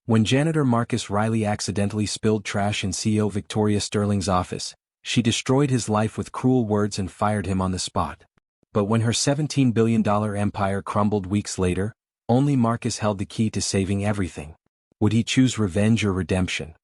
When janitor Marcus Riley accidentally spilled trash in CEO Victoria Sterling's office, she destroyed his life with cruel words and fired him on the spot. But when her $17 billion empire crumbled weeks later, only Marcus held the key to saving everything. Would he choose revenge or redemption?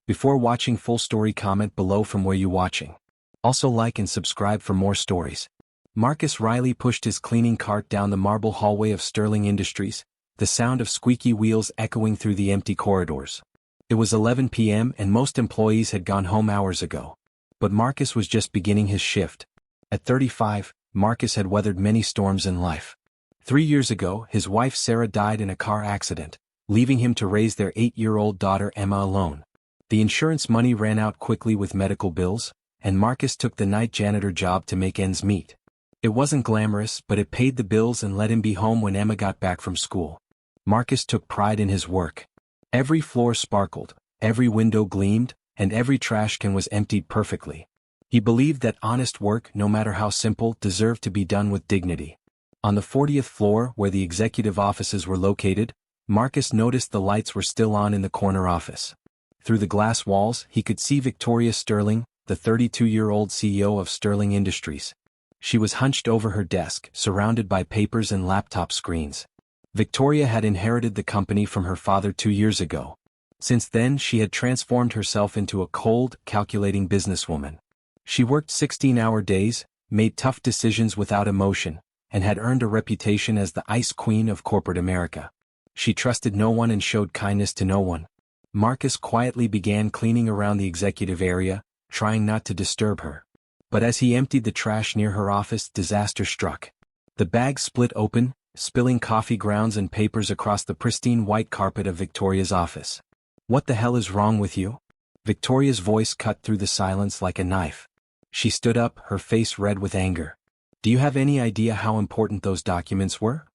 Before watching full story, comment below from where you're watching. Also like and subscribe for more stories. Marcus Riley pushed his cleaning cart down the marble hallway of Sterling Industries, the sound of squeaky wheels echoing through the empty corridors. It was 11 p.m. and most employees had gone home hours ago. But Marcus was just beginning his shift. At 35, Marcus had weathered many storms in life. 3 years ago, his wife Sarah died in a car accident, leaving him to raise their 8-year-old daughter Emma alone. The insurance money ran out quickly with medical bills, and Marcus took the night janitor job to make ends meet. It wasn't glamorous, but it paid the bills and let him be home when Emma got back from school. Marcus took pride in his work. Every floor sparkled, every window gleamed, and every trash can was emptied perfectly. He believed that honest work, no matter how simple, deserved to be done with dignity. On the 40th floor, where the executive offices were located, Marcus noticed the lights were still on in the corner office. Through the glass walls, he could see Victoria Sterling, the 32-year-old CEO of Sterling Industries. She was hunched over her desk, surrounded by papers and laptop screens. Victoria had inherited the company from her father 2 years ago. Since then, she had transformed herself into a cold, calculating businesswoman. She worked 16-hour days, made tough decisions without emotion, and had earned a reputation as the ice queen of corporate America. She trusted no one and showed kindness to no one. Marcus quietly began cleaning around the executive area, trying not to disturb her. But as he emptied the trash near her office, disaster struck. The bag split open, spilling coffee grounds and papers across the pristine white carpet of Victoria's office. "What the hell is wrong with you?" Victoria's voice cut through the silence like a knife. She stood up, her face red with anger. "Do you have any idea how important those documents were?"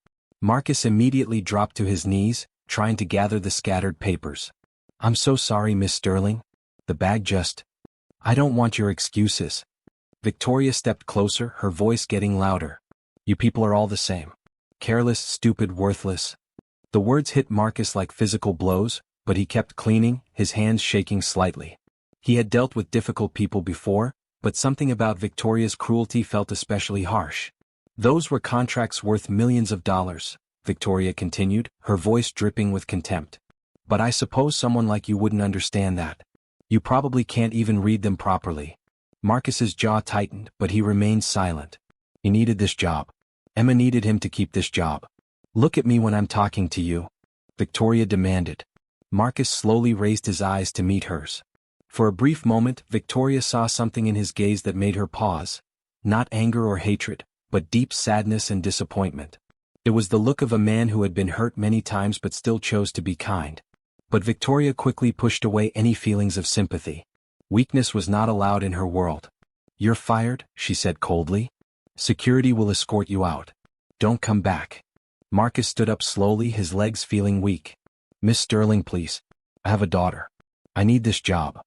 Marcus immediately dropped to his knees, trying to gather the scattered papers. "I'm so sorry, Miss Sterling. The bag just... I don't want your excuses." Victoria stepped closer, her voice getting louder. "You people are all the same. Careless, stupid, worthless." The words hit Marcus like physical blows, but he kept cleaning, his hands shaking slightly. He had dealt with difficult people before, but something about Victoria's cruelty felt especially harsh. "Those were contracts worth millions of dollars," Victoria continued, her voice dripping with contempt. "But I suppose someone like you wouldn't understand that. You probably can't even read them properly." Marcus's jaw tightened, but he remained silent. He needed this job. Emma needed him to keep this job. "Look at me when I'm talking to you," Victoria demanded. Marcus slowly raised his eyes to meet hers. For a brief moment, Victoria saw something in his gaze that made her pause. Not anger or hatred, but deep sadness and disappointment. It was the look of a man who had been hurt many times but still chose to be kind. But Victoria quickly pushed away any feelings of sympathy. Weakness was not allowed in her world. "You're fired," she said coldly. "Security will escort you out. Don't come back." Marcus stood up slowly, his legs feeling weak. "Miss Sterling, please. I have a daughter. I need this job."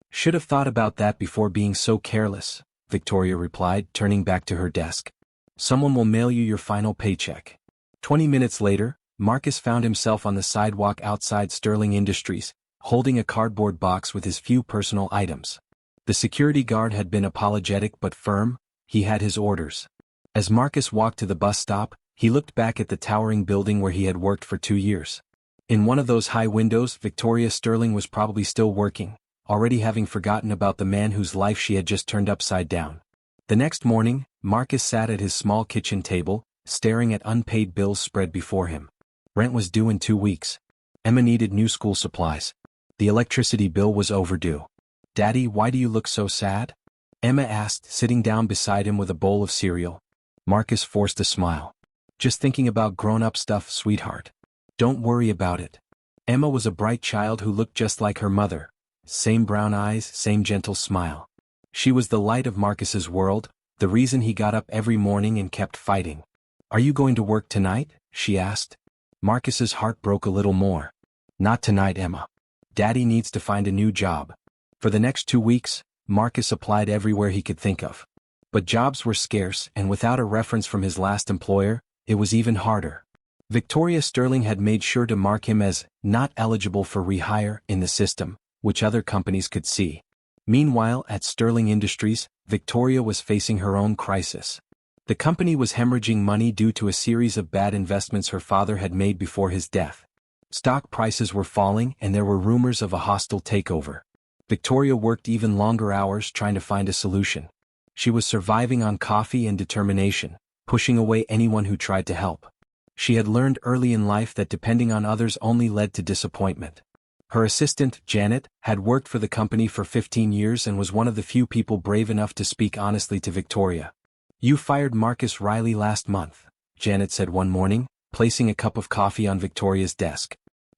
"Should have thought about that before being so careless," Victoria replied, turning back to her desk. "Someone will mail you your final paycheck." 20 minutes later, Marcus found himself on the sidewalk outside Sterling Industries, holding a cardboard box with his few personal items. The security guard had been apologetic but firm. He had his orders. As Marcus walked to the bus stop, he looked back at the towering building where he had worked for 2 years. In one of those high windows, Victoria Sterling was probably still working, already having forgotten about the man whose life she had just turned upside down. The next morning, Marcus sat at his small kitchen table, staring at unpaid bills spread before him. Rent was due in 2 weeks. Emma needed new school supplies. The electricity bill was overdue. "Daddy, why do you look so sad?" Emma asked, sitting down beside him with a bowl of cereal. Marcus forced a smile. "Just thinking about grown-up stuff, sweetheart. Don't worry about it." Emma was a bright child who looked just like her mother. Same brown eyes, same gentle smile. She was the light of Marcus's world, the reason he got up every morning and kept fighting. "Are you going to work tonight?" she asked. Marcus's heart broke a little more. "Not tonight, Emma. Daddy needs to find a new job." For the next 2 weeks, Marcus applied everywhere he could think of. But jobs were scarce, and without a reference from his last employer, it was even harder. Victoria Sterling had made sure to mark him as not eligible for rehire in the system, which other companies could see. Meanwhile, at Sterling Industries, Victoria was facing her own crisis. The company was hemorrhaging money due to a series of bad investments her father had made before his death. Stock prices were falling and there were rumors of a hostile takeover. Victoria worked even longer hours trying to find a solution. She was surviving on coffee and determination, pushing away anyone who tried to help. She had learned early in life that depending on others only led to disappointment. Her assistant, Janet, had worked for the company for 15 years and was one of the few people brave enough to speak honestly to Victoria. "You fired Marcus Riley last month," Janet said one morning, placing a cup of coffee on Victoria's desk.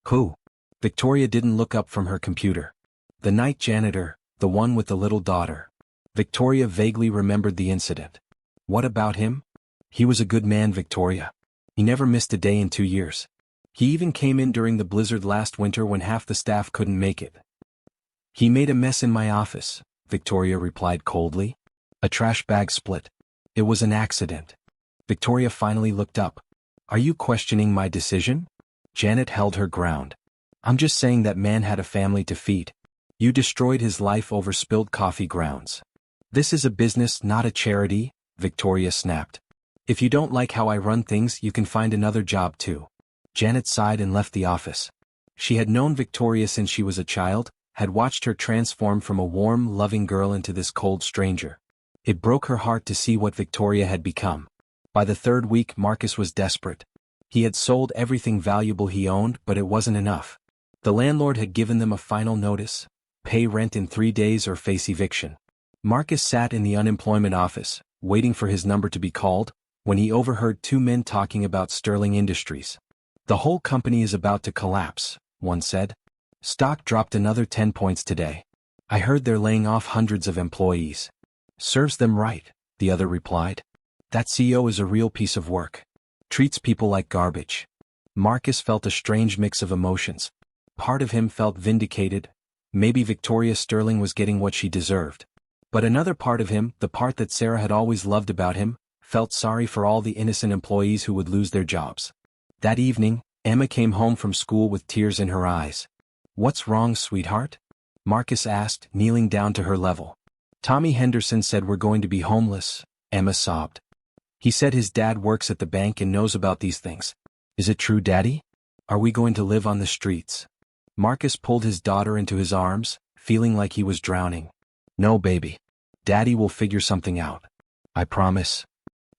"Who?" Victoria didn't look up from her computer. "The night janitor, the one with the little daughter." Victoria vaguely remembered the incident. "What about him?" "He was a good man, Victoria. He never missed a day in 2 years. He even came in during the blizzard last winter when half the staff couldn't make it." "He made a mess in my office," Victoria replied coldly. "A trash bag split. It was an accident." Victoria finally looked up. "Are you questioning my decision?" Janet held her ground. "I'm just saying that man had a family to feed. You destroyed his life over spilled coffee grounds." "This is a business, not a charity," Victoria snapped. "If you don't like how I run things, you can find another job too." Janet sighed and left the office. She had known Victoria since she was a child, had watched her transform from a warm, loving girl into this cold stranger. It broke her heart to see what Victoria had become. By the third week, Marcus was desperate. He had sold everything valuable he owned, but it wasn't enough. The landlord had given them a final notice: pay rent in 3 days or face eviction. Marcus sat in the unemployment office, waiting for his number to be called, when he overheard 2 men talking about Sterling Industries. "The whole company is about to collapse," one said. "Stock dropped another 10 points today. I heard they're laying off hundreds of employees." "Serves them right," the other replied. "That CEO is a real piece of work. Treats people like garbage." Marcus felt a strange mix of emotions. Part of him felt vindicated. Maybe Victoria Sterling was getting what she deserved. But another part of him, the part that Sarah had always loved about him, felt sorry for all the innocent employees who would lose their jobs. That evening, Emma came home from school with tears in her eyes. "What's wrong, sweetheart?" Marcus asked, kneeling down to her level. "Tommy Henderson said we're going to be homeless," Emma sobbed. "He said his dad works at the bank and knows about these things." "Is it true, Daddy? Are we going to live on the streets?" Marcus pulled his daughter into his arms, feeling like he was drowning. "No, baby. Daddy will figure something out. I promise."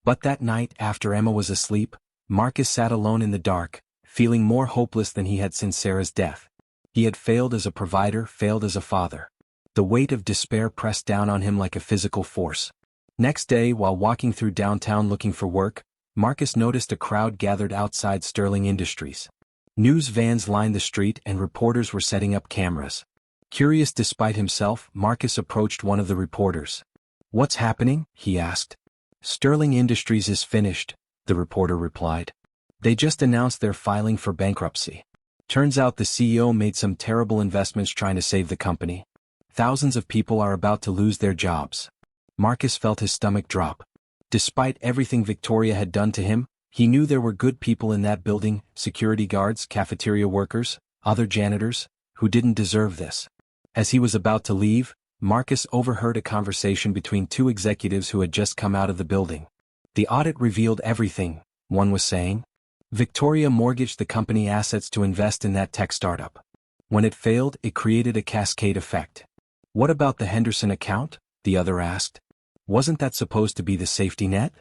But that night, after Emma was asleep, Marcus sat alone in the dark, feeling more hopeless than he had since Sarah's death. He had failed as a provider, failed as a father. The weight of despair pressed down on him like a physical force. Next day, while walking through downtown looking for work, Marcus noticed a crowd gathered outside Sterling Industries. News vans lined the street and reporters were setting up cameras. Curious despite himself, Marcus approached one of the reporters. "What's happening?" he asked. "Sterling Industries is finished," the reporter replied. "They just announced they're filing for bankruptcy. Turns out the CEO made some terrible investments trying to save the company. Thousands of people are about to lose their jobs." Marcus felt his stomach drop. Despite everything Victoria had done to him, he knew there were good people in that building, security guards, cafeteria workers, other janitors, who didn't deserve this. As he was about to leave, Marcus overheard a conversation between 2 executives who had just come out of the building. "The audit revealed everything," one was saying. "Victoria mortgaged the company assets to invest in that tech startup. When it failed, it created a cascade effect." "What about the Henderson account?" the other asked. "Wasn't that supposed to be the safety net?"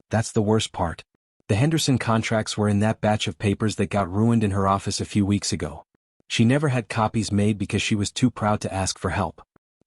"That's the worst part. The Henderson contracts were in that batch of papers that got ruined in her office a few weeks ago. She never had copies made because she was too proud to ask for help.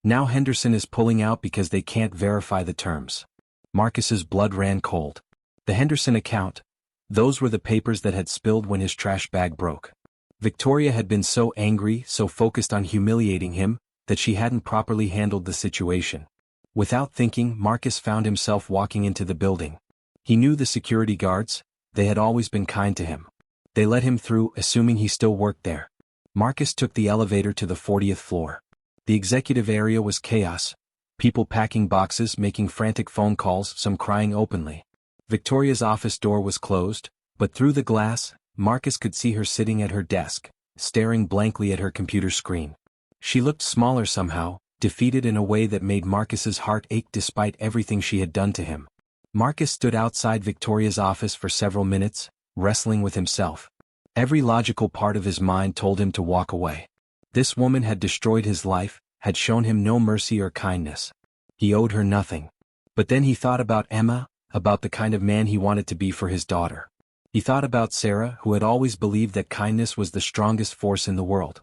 Now Henderson is pulling out because they can't verify the terms." Marcus's blood ran cold. The Henderson account. Those were the papers that had spilled when his trash bag broke. Victoria had been so angry, so focused on humiliating him, that she hadn't properly handled the situation. Without thinking, Marcus found himself walking into the building. He knew the security guards. They had always been kind to him. They let him through, assuming he still worked there. Marcus took the elevator to the 40th floor. The executive area was chaos. People packing boxes, making frantic phone calls, some crying openly. Victoria's office door was closed, but through the glass, Marcus could see her sitting at her desk, staring blankly at her computer screen. She looked smaller somehow, defeated in a way that made Marcus's heart ache despite everything she had done to him. Marcus stood outside Victoria's office for several minutes, wrestling with himself. Every logical part of his mind told him to walk away. This woman had destroyed his life, had shown him no mercy or kindness. He owed her nothing. But then he thought about Emma, about the kind of man he wanted to be for his daughter. He thought about Sarah, who had always believed that kindness was the strongest force in the world.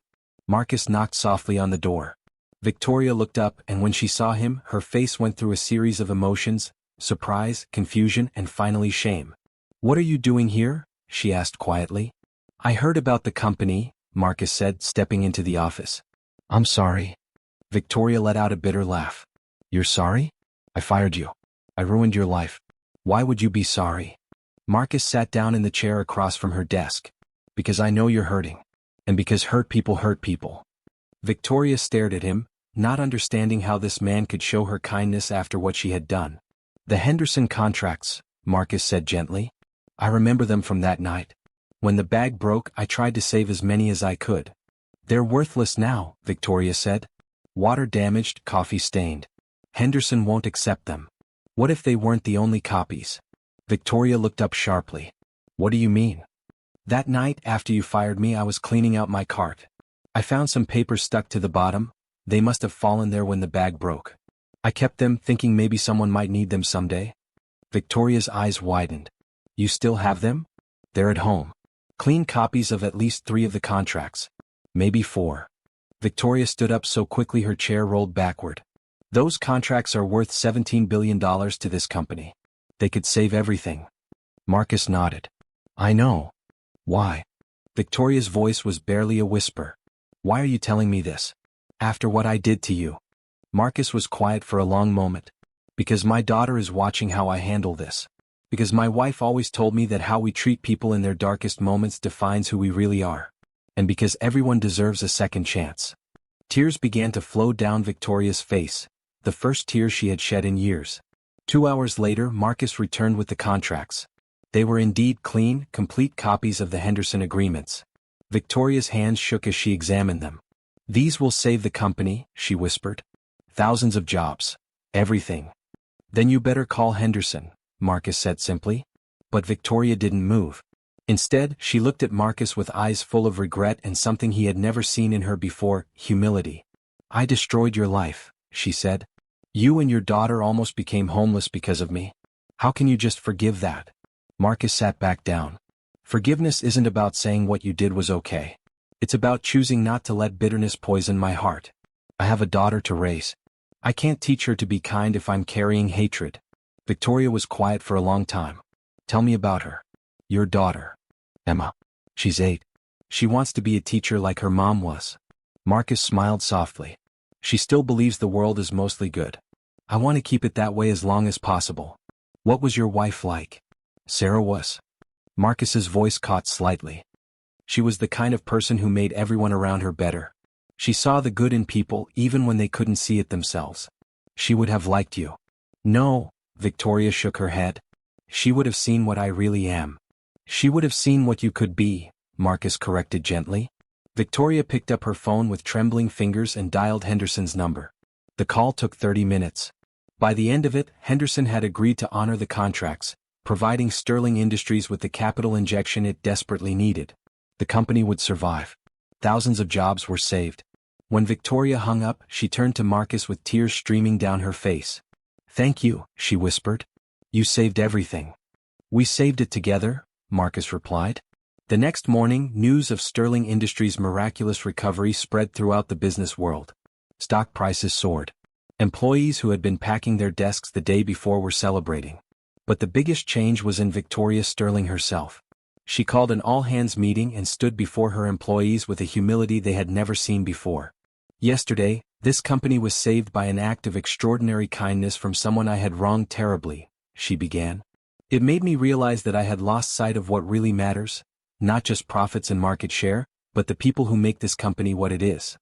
Marcus knocked softly on the door. Victoria looked up, and when she saw him, her face went through a series of emotions: surprise, confusion, and finally shame. "What are you doing here?" she asked quietly. "I heard about the company," Marcus said, stepping into the office. "I'm sorry." Victoria let out a bitter laugh. "You're sorry? I fired you. I ruined your life. Why would you be sorry?" Marcus sat down in the chair across from her desk. "Because I know you're hurting. And because hurt people hurt people." Victoria stared at him, not understanding how this man could show her kindness after what she had done. "The Henderson contracts," Marcus said gently. "I remember them from that night. When the bag broke, I tried to save as many as I could." "They're worthless now," Victoria said. "Water damaged, coffee stained. Henderson won't accept them." "What if they weren't the only copies?" Victoria looked up sharply. "What do you mean?" "That night after you fired me, I was cleaning out my cart. I found some papers stuck to the bottom. They must have fallen there when the bag broke. I kept them, thinking maybe someone might need them someday." Victoria's eyes widened. "You still have them?" "They're at home. Clean copies of at least 3 of the contracts. Maybe 4. Victoria stood up so quickly her chair rolled backward. "Those contracts are worth $17 billion to this company. They could save everything." Marcus nodded. "I know. Why?" Victoria's voice was barely a whisper. "Why are you telling me this? After what I did to you?" Marcus was quiet for a long moment. "Because my daughter is watching how I handle this. Because my wife always told me that how we treat people in their darkest moments defines who we really are. And because everyone deserves a second chance." Tears began to flow down Victoria's face, the first tears she had shed in years. 2 hours later, Marcus returned with the contracts. They were indeed clean, complete copies of the Henderson agreements. Victoria's hands shook as she examined them. "These will save the company," she whispered. "Thousands of jobs. Everything." "Then you better call Henderson," Marcus said simply. But Victoria didn't move. Instead, she looked at Marcus with eyes full of regret and something he had never seen in her before: humility. "I destroyed your life," she said. "You and your daughter almost became homeless because of me. How can you just forgive that?" Marcus sat back down. "Forgiveness isn't about saying what you did was okay. It's about choosing not to let bitterness poison my heart. I have a daughter to raise. I can't teach her to be kind if I'm carrying hatred." Victoria was quiet for a long time. "Tell me about her. Your daughter." "Emma. She's 8. She wants to be a teacher like her mom was." Marcus smiled softly. "She still believes the world is mostly good. I want to keep it that way as long as possible." "What was your wife like?" "Sarah was." Marcus's voice caught slightly. "She was the kind of person who made everyone around her better. She saw the good in people even when they couldn't see it themselves. She would have liked you." "No," Victoria shook her head. "She would have seen what I really am." "She would have seen what you could be," Marcus corrected gently. Victoria picked up her phone with trembling fingers and dialed Henderson's number. The call took 30 minutes. By the end of it, Henderson had agreed to honor the contracts, providing Sterling Industries with the capital injection it desperately needed. The company would survive. Thousands of jobs were saved. When Victoria hung up, she turned to Marcus with tears streaming down her face. "Thank you," she whispered. "You saved everything." "We saved it together," Marcus replied. The next morning, news of Sterling Industries' miraculous recovery spread throughout the business world. Stock prices soared. Employees who had been packing their desks the day before were celebrating. But the biggest change was in Victoria Sterling herself. She called an all-hands meeting and stood before her employees with a humility they had never seen before. "Yesterday, this company was saved by an act of extraordinary kindness from someone I had wronged terribly," she began. "It made me realize that I had lost sight of what really matters, not just profits and market share, but the people who make this company what it is."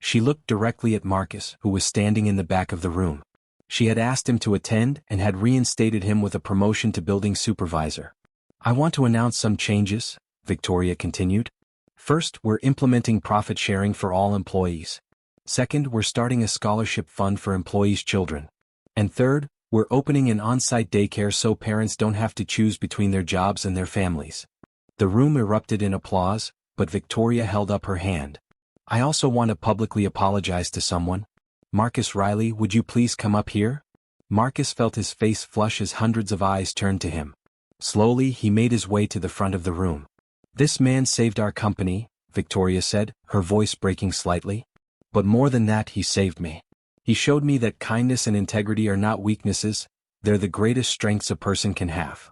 She looked directly at Marcus, who was standing in the back of the room. She had asked him to attend and had reinstated him with a promotion to building supervisor. "I want to announce some changes," Victoria continued. First, we're implementing profit sharing for all employees. Second, we're starting a scholarship fund for employees' children. And third, we're opening an on-site daycare so parents don't have to choose between their jobs and their families. The room erupted in applause, but Victoria held up her hand. I also want to publicly apologize to someone. Marcus Riley, would you please come up here? Marcus felt his face flush as hundreds of eyes turned to him. Slowly, he made his way to the front of the room. This man saved our company, Victoria said, her voice breaking slightly. But more than that, he saved me. He showed me that kindness and integrity are not weaknesses, they're the greatest strengths a person can have.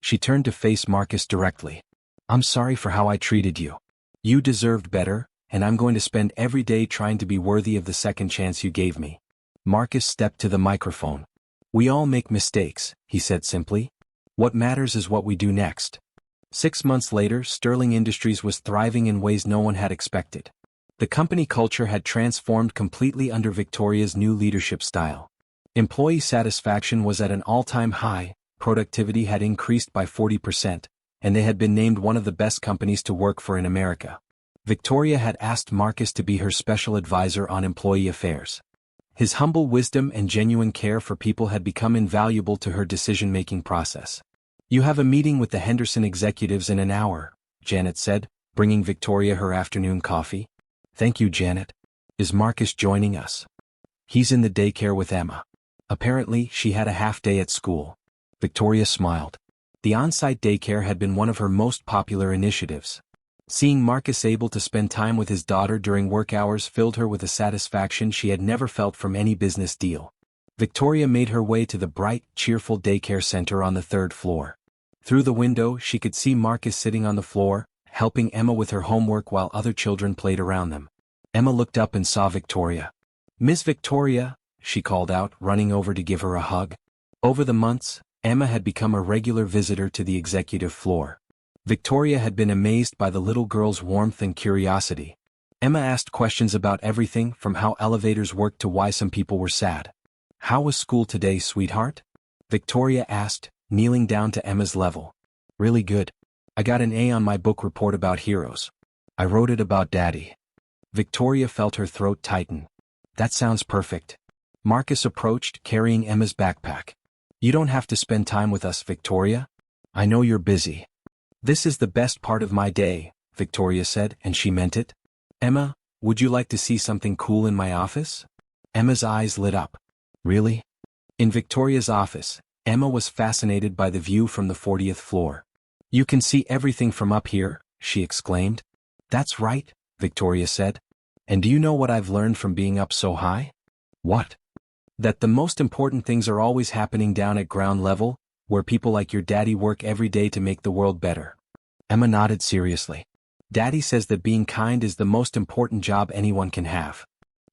She turned to face Marcus directly. I'm sorry for how I treated you. You deserved better, and I'm going to spend every day trying to be worthy of the second chance you gave me. Marcus stepped to the microphone. We all make mistakes, he said simply. What matters is what we do next. 6 months later, Sterling Industries was thriving in ways no one had expected. The company culture had transformed completely under Victoria's new leadership style. Employee satisfaction was at an all-time high, productivity had increased by 40%, and they had been named one of the best companies to work for in America. Victoria had asked Marcus to be her special advisor on employee affairs. His humble wisdom and genuine care for people had become invaluable to her decision-making process. You have a meeting with the Henderson executives in an hour, Janet said, bringing Victoria her afternoon coffee. Thank you, Janet. Is Marcus joining us? He's in the daycare with Emma. Apparently, she had a half day at school. Victoria smiled. The on-site daycare had been one of her most popular initiatives. Seeing Marcus able to spend time with his daughter during work hours filled her with a satisfaction she had never felt from any business deal. Victoria made her way to the bright, cheerful daycare center on the 3rd floor. Through the window, she could see Marcus sitting on the floor, helping Emma with her homework while other children played around them. Emma looked up and saw Victoria. Miss Victoria, she called out, running over to give her a hug. Over the months, Emma had become a regular visitor to the executive floor. Victoria had been amazed by the little girl's warmth and curiosity. Emma asked questions about everything from how elevators worked to why some people were sad. How was school today, sweetheart? Victoria asked, kneeling down to Emma's level. Really good. I got an A on my book report about heroes. I wrote it about Daddy. Victoria felt her throat tighten. That sounds perfect. Marcus approached, carrying Emma's backpack. You don't have to spend time with us, Victoria. I know you're busy. This is the best part of my day, Victoria said, and she meant it. Emma, would you like to see something cool in my office? Emma's eyes lit up. Really? In Victoria's office, Emma was fascinated by the view from the 40th floor. You can see everything from up here, she exclaimed. That's right, Victoria said. And do you know what I've learned from being up so high? What? That the most important things are always happening down at ground level, where people like your daddy work every day to make the world better. Emma nodded seriously. Daddy says that being kind is the most important job anyone can have.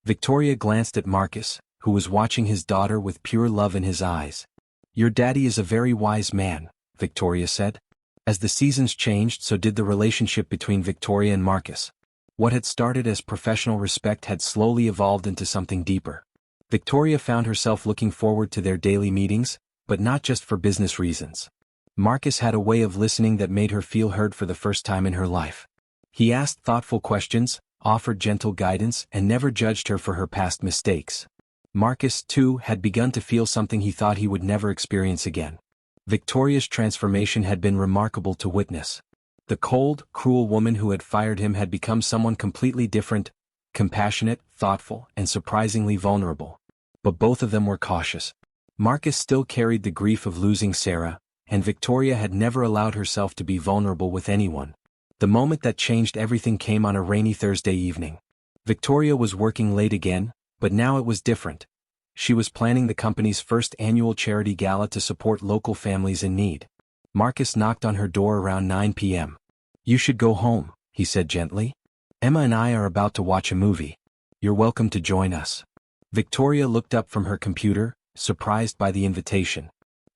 Victoria glanced at Marcus, who was watching his daughter with pure love in his eyes. Your daddy is a very wise man, Victoria said. As the seasons changed, so did the relationship between Victoria and Marcus. What had started as professional respect had slowly evolved into something deeper. Victoria found herself looking forward to their daily meetings, but not just for business reasons. Marcus had a way of listening that made her feel heard for the first time in her life. He asked thoughtful questions, offered gentle guidance, and never judged her for her past mistakes. Marcus, too, had begun to feel something he thought he would never experience again. Victoria's transformation had been remarkable to witness. The cold, cruel woman who had fired him had become someone completely different, compassionate, thoughtful, and surprisingly vulnerable. But both of them were cautious. Marcus still carried the grief of losing Sarah, and Victoria had never allowed herself to be vulnerable with anyone. The moment that changed everything came on a rainy Thursday evening. Victoria was working late again, but now it was different. She was planning the company's first annual charity gala to support local families in need. Marcus knocked on her door around 9 p.m. You should go home, he said gently. Emma and I are about to watch a movie. You're welcome to join us. Victoria looked up from her computer, surprised by the invitation.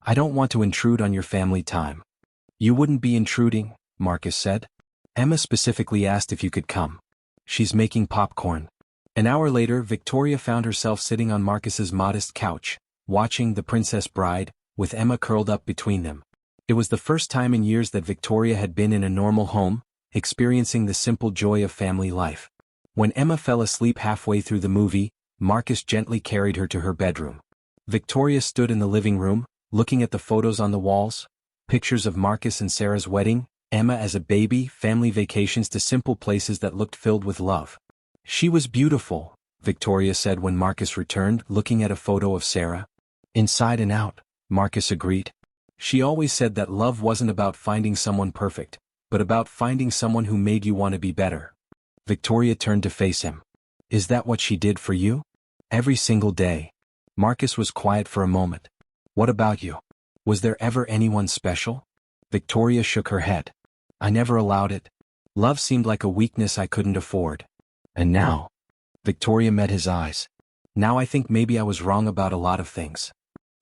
I don't want to intrude on your family time. You wouldn't be intruding, Marcus said. Emma specifically asked if you could come. She's making popcorn. An hour later, Victoria found herself sitting on Marcus's modest couch, watching The Princess Bride, with Emma curled up between them. It was the first time in years that Victoria had been in a normal home, experiencing the simple joy of family life. When Emma fell asleep halfway through the movie, Marcus gently carried her to her bedroom. Victoria stood in the living room, looking at the photos on the walls, pictures of Marcus and Sarah's wedding, Emma as a baby, family vacations to simple places that looked filled with love. She was beautiful, Victoria said when Marcus returned, looking at a photo of Sarah. Inside and out, Marcus agreed. She always said that love wasn't about finding someone perfect, but about finding someone who made you want to be better. Victoria turned to face him. Is that what she did for you? Every single day. Marcus was quiet for a moment. What about you? Was there ever anyone special? Victoria shook her head. I never allowed it. Love seemed like a weakness I couldn't afford. And now? Victoria met his eyes. Now I think maybe I was wrong about a lot of things.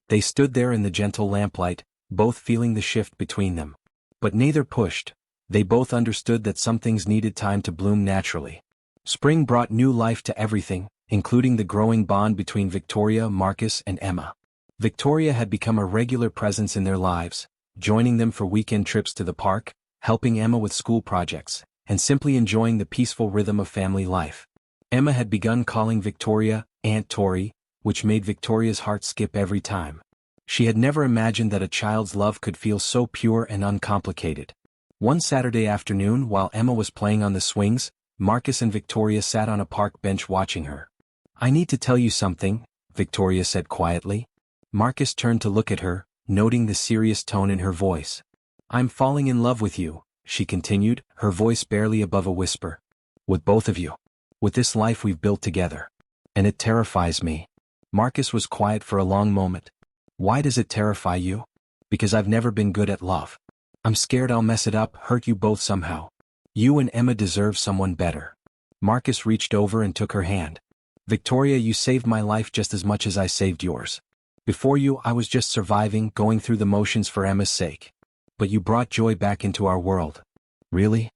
They stood there in the gentle lamplight, both feeling the shift between them. But neither pushed. They both understood that some things needed time to bloom naturally. Spring brought new life to everything, including the growing bond between Victoria, Marcus, and Emma. Victoria had become a regular presence in their lives, joining them for weekend trips to the park, helping Emma with school projects, and simply enjoying the peaceful rhythm of family life. Emma had begun calling Victoria Aunt Tori, which made Victoria's heart skip every time. She had never imagined that a child's love could feel so pure and uncomplicated. One Saturday afternoon, while Emma was playing on the swings, Marcus and Victoria sat on a park bench watching her. I need to tell you something, Victoria said quietly. Marcus turned to look at her, noting the serious tone in her voice. I'm falling in love with you, she continued, her voice barely above a whisper. With both of you. With this life we've built together. And it terrifies me. Marcus was quiet for a long moment. Why does it terrify you? Because I've never been good at love. I'm scared I'll mess it up, hurt you both somehow. You and Emma deserve someone better. Marcus reached over and took her hand. Victoria, you saved my life just as much as I saved yours. Before you, I was just surviving, going through the motions for Emma's sake. But you brought joy back into our world. Really?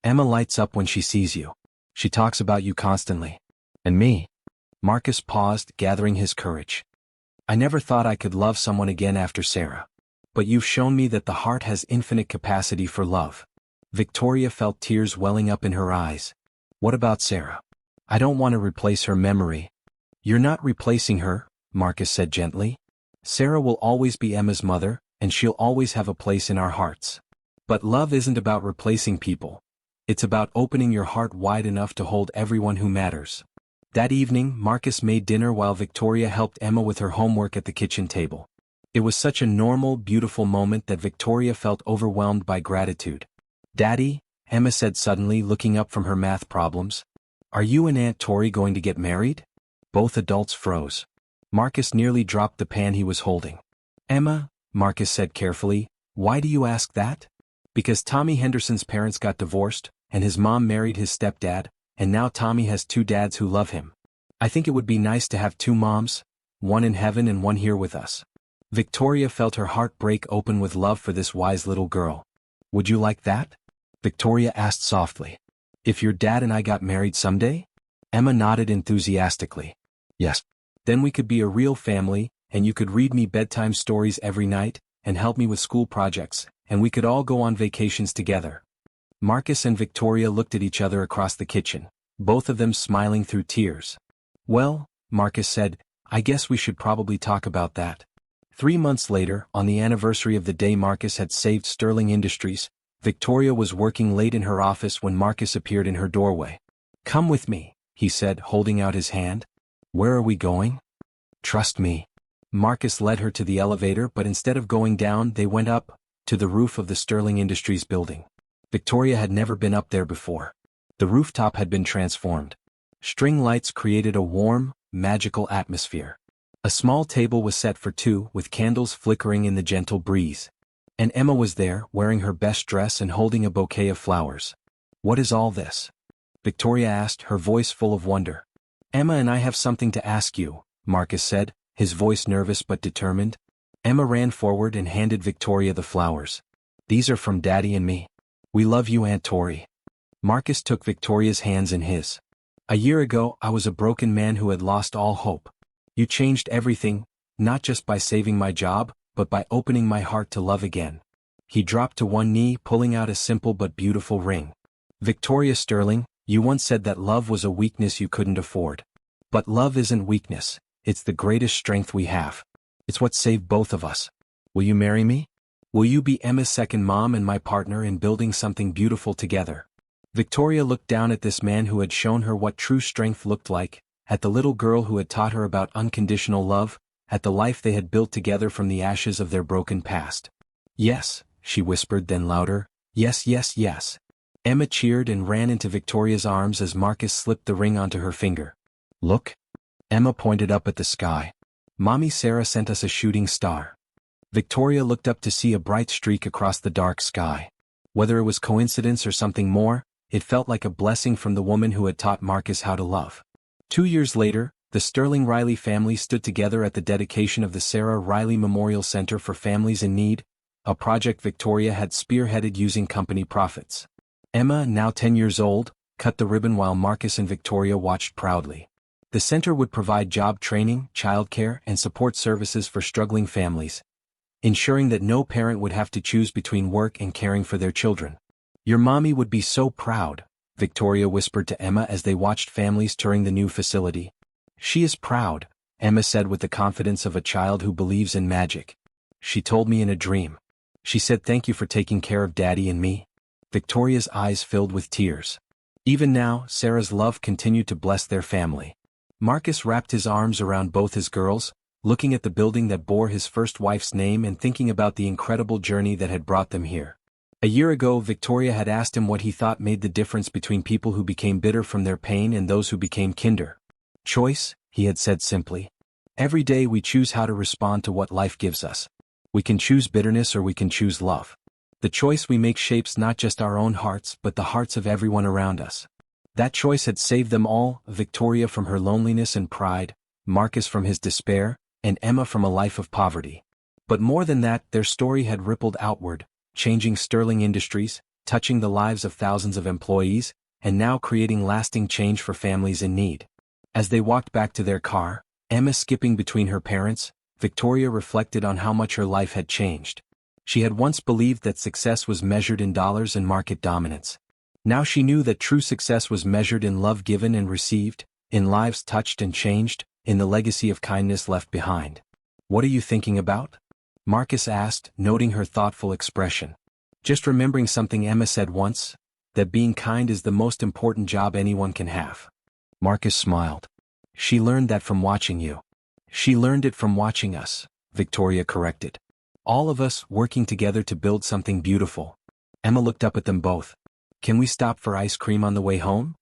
Emma lights up when she sees you. She talks about you constantly. And me? Marcus paused, gathering his courage. I never thought I could love someone again after Sarah. But you've shown me that the heart has infinite capacity for love. Victoria felt tears welling up in her eyes. What about Sarah? I don't want to replace her memory. You're not replacing her, Marcus said gently. Sarah will always be Emma's mother, and she'll always have a place in our hearts. But love isn't about replacing people. It's about opening your heart wide enough to hold everyone who matters. That evening, Marcus made dinner while Victoria helped Emma with her homework at the kitchen table. It was such a normal, beautiful moment that Victoria felt overwhelmed by gratitude. Daddy, Emma said suddenly, looking up from her math problems. Are you and Aunt Tori going to get married? Both adults froze. Marcus nearly dropped the pan he was holding. Emma, Marcus said carefully, why do you ask that? Because Tommy Henderson's parents got divorced, and his mom married his stepdad, and now Tommy has two dads who love him. I think it would be nice to have two moms, one in heaven and one here with us. Victoria felt her heart break open with love for this wise little girl. Would you like that? Victoria asked softly. If your dad and I got married someday? Emma nodded enthusiastically. Yes. Then we could be a real family, and you could read me bedtime stories every night, and help me with school projects, and we could all go on vacations together. Marcus and Victoria looked at each other across the kitchen, both of them smiling through tears. Well, Marcus said, I guess we should probably talk about that. 3 months later, on the anniversary of the day Marcus had saved Sterling Industries, Victoria was working late in her office when Marcus appeared in her doorway. Come with me, he said, holding out his hand. Where are we going? Trust me. Marcus led her to the elevator, but instead of going down, they went up, to the roof of the Sterling Industries building. Victoria had never been up there before. The rooftop had been transformed. String lights created a warm, magical atmosphere. A small table was set for two, with candles flickering in the gentle breeze. And Emma was there, wearing her best dress and holding a bouquet of flowers. What is all this? Victoria asked, her voice full of wonder. Emma and I have something to ask you, Marcus said, his voice nervous but determined. Emma ran forward and handed Victoria the flowers. These are from Daddy and me. We love you, Aunt Tori. Marcus took Victoria's hands in his. A year ago, I was a broken man who had lost all hope. You changed everything, not just by saving my job, but by opening my heart to love again. He dropped to one knee, pulling out a simple but beautiful ring. Victoria Sterling, you once said that love was a weakness you couldn't afford. But love isn't weakness, it's the greatest strength we have. It's what saved both of us. Will you marry me? Will you be Emma's second mom and my partner in building something beautiful together? Victoria looked down at this man who had shown her what true strength looked like, at the little girl who had taught her about unconditional love, at the life they had built together from the ashes of their broken past. Yes, she whispered, then louder, yes, yes, yes. Emma cheered and ran into Victoria's arms as Marcus slipped the ring onto her finger. Look. Emma pointed up at the sky. Mommy Sarah sent us a shooting star. Victoria looked up to see a bright streak across the dark sky. Whether it was coincidence or something more, it felt like a blessing from the woman who had taught Marcus how to love. 2 years later, the Sterling Riley family stood together at the dedication of the Sarah Riley Memorial Center for Families in Need, a project Victoria had spearheaded using company profits. Emma, now 10 years old, cut the ribbon while Marcus and Victoria watched proudly. The center would provide job training, childcare, and support services for struggling families, ensuring that no parent would have to choose between work and caring for their children. Your mommy would be so proud, Victoria whispered to Emma as they watched families touring the new facility. She is proud, Emma said with the confidence of a child who believes in magic. She told me in a dream. She said thank you for taking care of Daddy and me. Victoria's eyes filled with tears. Even now, Sarah's love continued to bless their family. Marcus wrapped his arms around both his girls, looking at the building that bore his first wife's name and thinking about the incredible journey that had brought them here. A year ago, Victoria had asked him what he thought made the difference between people who became bitter from their pain and those who became kinder. Choice, he had said simply. Every day we choose how to respond to what life gives us. We can choose bitterness or we can choose love. The choice we make shapes not just our own hearts but the hearts of everyone around us. That choice had saved them all, Victoria from her loneliness and pride, Marcus from his despair, and Emma from a life of poverty. But more than that, their story had rippled outward, changing Sterling Industries, touching the lives of thousands of employees, and now creating lasting change for families in need. As they walked back to their car, Emma skipping between her parents, Victoria reflected on how much her life had changed. She had once believed that success was measured in dollars and market dominance. Now she knew that true success was measured in love given and received, in lives touched and changed, in the legacy of kindness left behind. What are you thinking about? Marcus asked, noting her thoughtful expression. Just remembering something Emma said once, that being kind is the most important job anyone can have. Marcus smiled. She learned that from watching you. She learned it from watching us, Victoria corrected. All of us working together to build something beautiful. Emma looked up at them both. Can we stop for ice cream on the way home?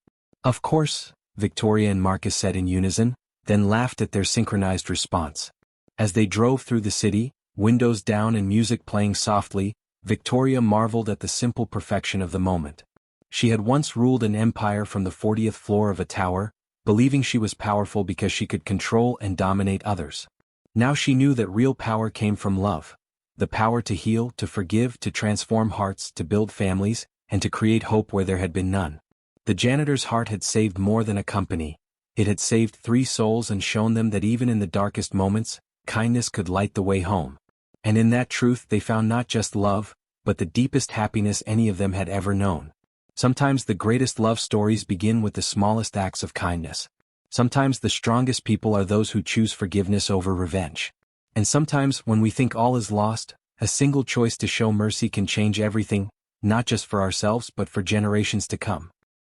Of course, Victoria and Marcus said in unison, then laughed at their synchronized response. As they drove through the city, windows down and music playing softly, Victoria marveled at the simple perfection of the moment. She had once ruled an empire from the 40th floor of a tower, believing she was powerful because she could control and dominate others. Now she knew that real power came from love. The power to heal, to forgive, to transform hearts, to build families, and to create hope where there had been none. The janitor's heart had saved more than a company. It had saved 3 souls and shown them that even in the darkest moments, kindness could light the way home. And in that truth they found not just love, but the deepest happiness any of them had ever known. Sometimes the greatest love stories begin with the smallest acts of kindness. Sometimes the strongest people are those who choose forgiveness over revenge. And sometimes when we think all is lost, a single choice to show mercy can change everything, not just for ourselves but for generations to come.